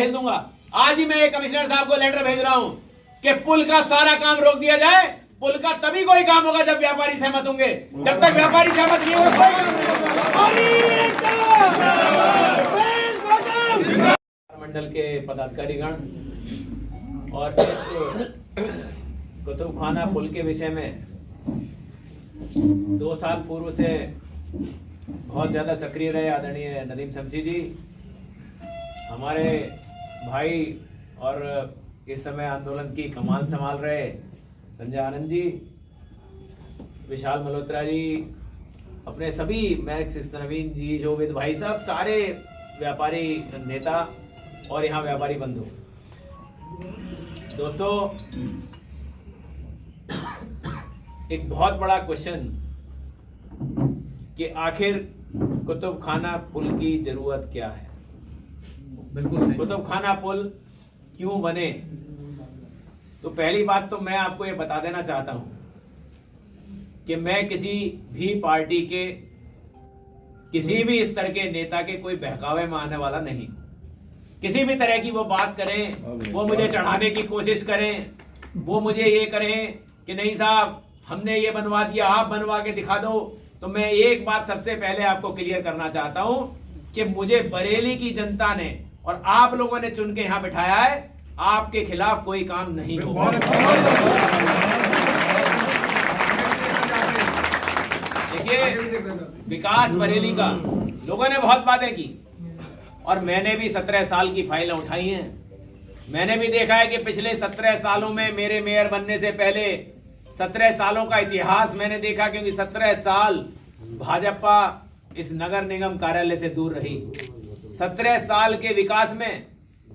भेज दूंगा। आज ही मैं एक कमिश्नर साहब को लेटर भेज रहा हूं कि पुल का सारा काम रोक दिया जाए। पुल का तभी कोई काम होगा जब व्यापारी सहमत होंगे, जब तक व्यापारी सहमत नहीं होगा कोई काम नहीं। मंडल के पदाधिकारीगण और इस कुतुबखाना पुल के विषय में 2 साल पूर्व से बहुत ज़्यादा सक्रिय रहे आदरणीय नदीम शमशी जी, हमारे भाई, और इस समय आंदोलन की कमान संभाल रहे संजय आनंद जी, विशाल मल्होत्रा जी, अपने सभी मैक्स नवीन जी, जोविद भाई साहब, सारे व्यापारी नेता और यहाँ व्यापारी बंधु। दोस्तों, एक बहुत बड़ा क्वेश्चन कि आखिर कुतुबखाना पुल की जरूरत क्या है। बिल्कुल, कुतुबखाना पुल क्यों बने? तो पहली बात तो मैं आपको ये बता देना चाहता हूं कि मैं किसी भी पार्टी के किसी भी स्तर के नेता के कोई बहकावे में आने वाला नहीं। किसी भी तरह की वो बात करें, वो मुझे चढ़ाने की कोशिश करें, वो मुझे ये करें कि नहीं साहब हमने ये बनवा दिया, आप बनवा के दिखा दो, तो मैं एक बात सबसे पहले आपको क्लियर करना चाहता हूं कि मुझे बरेली की जनता ने और आप लोगों ने चुन के यहां बिठाया है, आपके खिलाफ कोई काम नहीं होगा। देखिए, विकास बरेली का लोगों ने बहुत बातें की और मैंने भी 17 साल की फाइलें उठाई हैं। मैंने भी देखा है कि पिछले 17 सालों में मेरे मेयर बनने से पहले 17 सालों का इतिहास मैंने देखा, क्योंकि 17 साल भाजपा इस नगर निगम कार्यालय से दूर रही। 17 साल के विकास में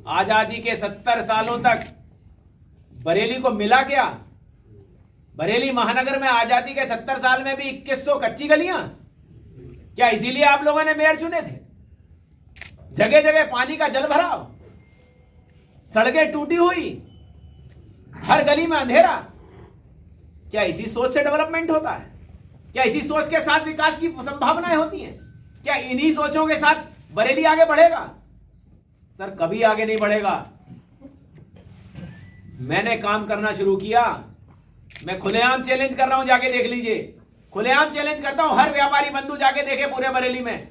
आजादी के 70 सालों तक बरेली को मिला क्या? बरेली महानगर में आजादी के 70 साल में भी 2100 कच्ची गलियां। क्या इसीलिए आप लोगों ने मेयर चुने थे? जगह जगह पानी का जल भराव, सड़कें टूटी हुई, हर गली में अंधेरा। क्या इसी सोच से डेवलपमेंट होता है? क्या इसी सोच के साथ विकास की संभावनाएं होती हैं? क्या इन्हीं सोचों के साथ बरेली आगे बढ़ेगा? सर, कभी आगे नहीं बढ़ेगा। मैंने काम करना शुरू किया, मैं खुलेआम चैलेंज कर रहा हूं, जाके देख लीजिए। खुलेआम चैलेंज करता हूं, हर व्यापारी बंधु जाके देखे पूरे बरेली में।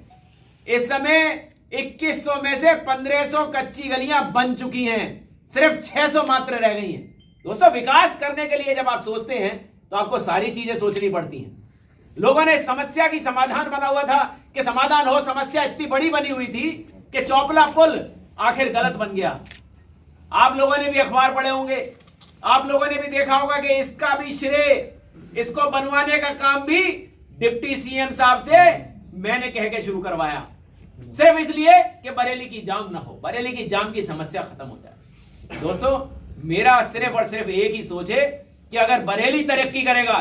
इस समय 2100 में से 1500 कच्ची गलियां बन चुकी हैं, सिर्फ 600 मात्र रह गई हैं। दोस्तों, विकास करने के लिए जब आप सोचते हैं तो आपको सारी चीजें सोचनी पड़ती हैं। लोगों ने समस्या की समाधान बना हुआ था कि समाधान हो, समस्या इतनी बड़ी बनी हुई थी कि चौपला पुल आखिर गलत बन गया। आप लोगों ने भी अखबार पढ़े होंगे, आप लोगों ने भी देखा होगा कि इसका भी श्रेय, इसको बनवाने का काम भी डिप्टी सीएम साहब से मैंने कह के शुरू करवाया, सिर्फ इसलिए कि बरेली की जाम ना हो, बरेली की जाम की समस्या खत्म हो जाए। दोस्तों, मेरा सिर्फ और सिर्फ एक ही सोच है कि अगर बरेली तरक्की करेगा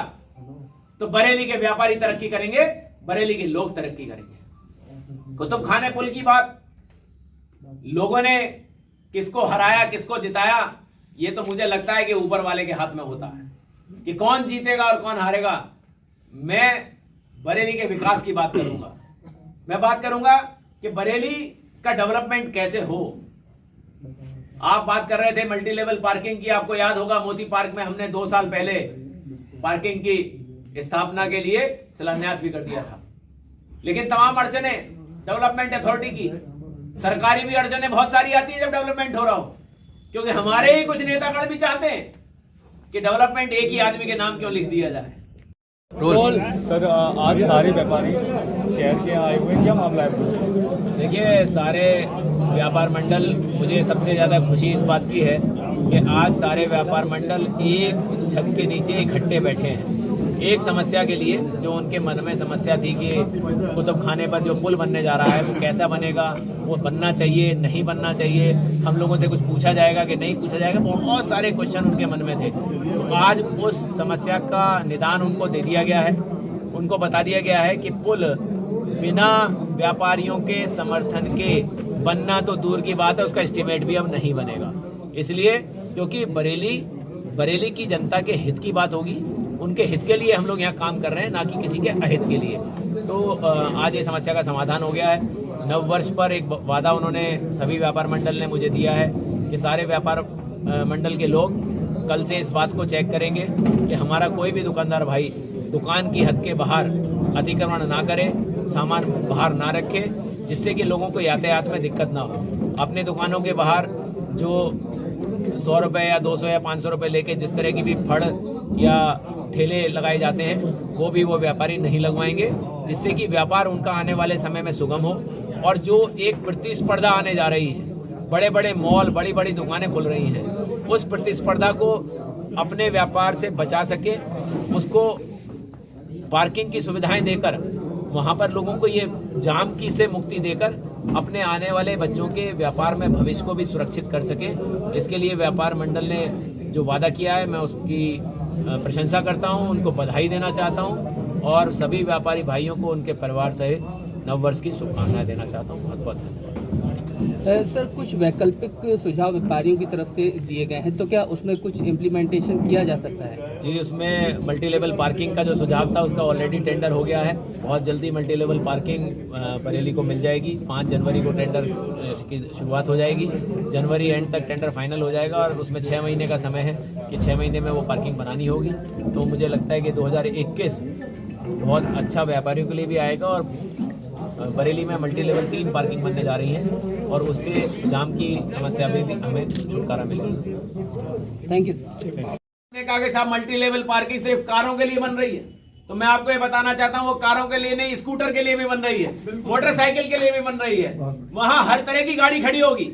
तो बरेली के व्यापारी तरक्की करेंगे, बरेली के लोग तरक्की करेंगे। कुतुबखाना पुल की बात, लोगों ने किसको हराया, किसको जिताया, ये तो मुझे लगता है कि ऊपर वाले के हाथ में होता है कि कौन जीतेगा और कौन हारेगा। मैं बरेली के विकास की बात करूंगा। मैं बात करूंगा कि बरेली का डेवलपमेंट कैसे हो। आप बात कर रहे थे मल्टी लेवल पार्किंग की, आपको याद होगा मोती पार्क में हमने 2 साल पहले पार्किंग की स्थापना के लिए शिलान्यास भी कर दिया था। लेकिन तमाम अड़चने डेवलपमेंट अथॉरिटी की, सरकारी भी अड़चने बहुत सारी आती है जब डेवलपमेंट हो रहा हो, क्योंकि हमारे ही कुछ नेतागण भी चाहते हैं कि डेवलपमेंट एक ही आदमी के नाम क्यों लिख दिया जाए। सर, आज सारे व्यापारी शहर के आए हुए हैं, क्या मामला है? देखिए, सारे व्यापार मंडल, मुझे सबसे ज़्यादा खुशी इस बात की है कि आज सारे व्यापार मंडल एक छत के नीचे इकट्ठे बैठे हैं, एक समस्या के लिए, जो उनके मन में समस्या थी कि कुतुबखाने पर जो पुल बनने जा रहा है वो कैसा बनेगा, वो बनना चाहिए, नहीं बनना चाहिए, हम लोगों से कुछ पूछा जाएगा कि नहीं पूछा जाएगा, बहुत सारे क्वेश्चन उनके मन में थे। तो आज उस समस्या का निदान उनको दे दिया गया है। उनको बता दिया गया है कि पुल बिना व्यापारियों के समर्थन के बनना तो दूर की बात है, उसका एस्टीमेट भी अब नहीं बनेगा। इसलिए क्योंकि बरेली की जनता के हित की बात होगी, उनके हित के लिए हम लोग यहाँ काम कर रहे हैं, ना कि किसी के अहित के लिए। तो आज ये समस्या का समाधान हो गया है। नव वर्ष पर एक वादा उन्होंने सभी व्यापार मंडल ने मुझे दिया है कि सारे व्यापार मंडल के लोग कल से इस बात को चेक करेंगे कि हमारा कोई भी दुकानदार भाई दुकान की हद के बाहर अतिक्रमण ना करे, सामान बाहर ना रखे, जिससे कि लोगों को यातायात में दिक्कत ना हो। अपने दुकानों के बाहर जो 100 रुपये या 200 या 500 रुपये लेके जिस तरह की भी फड़ या ठेले लगाए जाते हैं वो भी वो व्यापारी नहीं लगवाएंगे, जिससे कि व्यापार उनका आने वाले समय में सुगम हो। और जो एक प्रतिस्पर्धा आने जा रही है, बड़े बड़े मॉल, बड़ी बड़ी दुकानें खुल रही हैं, उस प्रतिस्पर्धा को अपने व्यापार से बचा सके, उसको पार्किंग की सुविधाएं देकर, वहां पर लोगों को ये जाम की से मुक्ति देकर अपने आने वाले बच्चों के व्यापार में भविष्य को भी सुरक्षित कर सके। इसके लिए व्यापार मंडल ने जो वादा किया है मैं उसकी प्रशंसा करता हूं, उनको बधाई देना चाहता हूं और सभी व्यापारी भाइयों को उनके परिवार सहित नववर्ष की शुभकामनाएं देना चाहता हूं। बहुत बहुत धन्यवाद। सर, कुछ वैकल्पिक सुझाव व्यापारियों की तरफ से दिए गए हैं, तो क्या उसमें कुछ इम्प्लीमेंटेशन किया जा सकता है? जी, उसमें मल्टी लेवल पार्किंग का जो सुझाव था उसका ऑलरेडी टेंडर हो गया है। बहुत जल्दी मल्टी लेवल पार्किंग बरेली को मिल जाएगी। 5 जनवरी को टेंडर की शुरुआत हो जाएगी। जनवरी एंड तक टेंडर फाइनल हो जाएगा और उसमें 6 महीने का समय है कि 6 महीने में वो पार्किंग बनानी होगी। तो मुझे लगता है कि 2021 बहुत अच्छा व्यापारियों के लिए भी आएगा और बरेली में मल्टी लेवल 3 पार्किंग बनने जा रही है और उससे जाम की समस्या में भी हमें छुटकारा मिलेगा। Thank you. ने कहा कि साहब मल्टी लेवल पार्किंग सिर्फ कारों के लिए बन रही है, तो मैं आपको ये बताना चाहता हूँ वो कारों के लिए नहीं, स्कूटर के लिए भी बन रही है, मोटरसाइकिल के लिए भी बन रही है। वहां हर तरह की गाड़ी खड़ी होगी।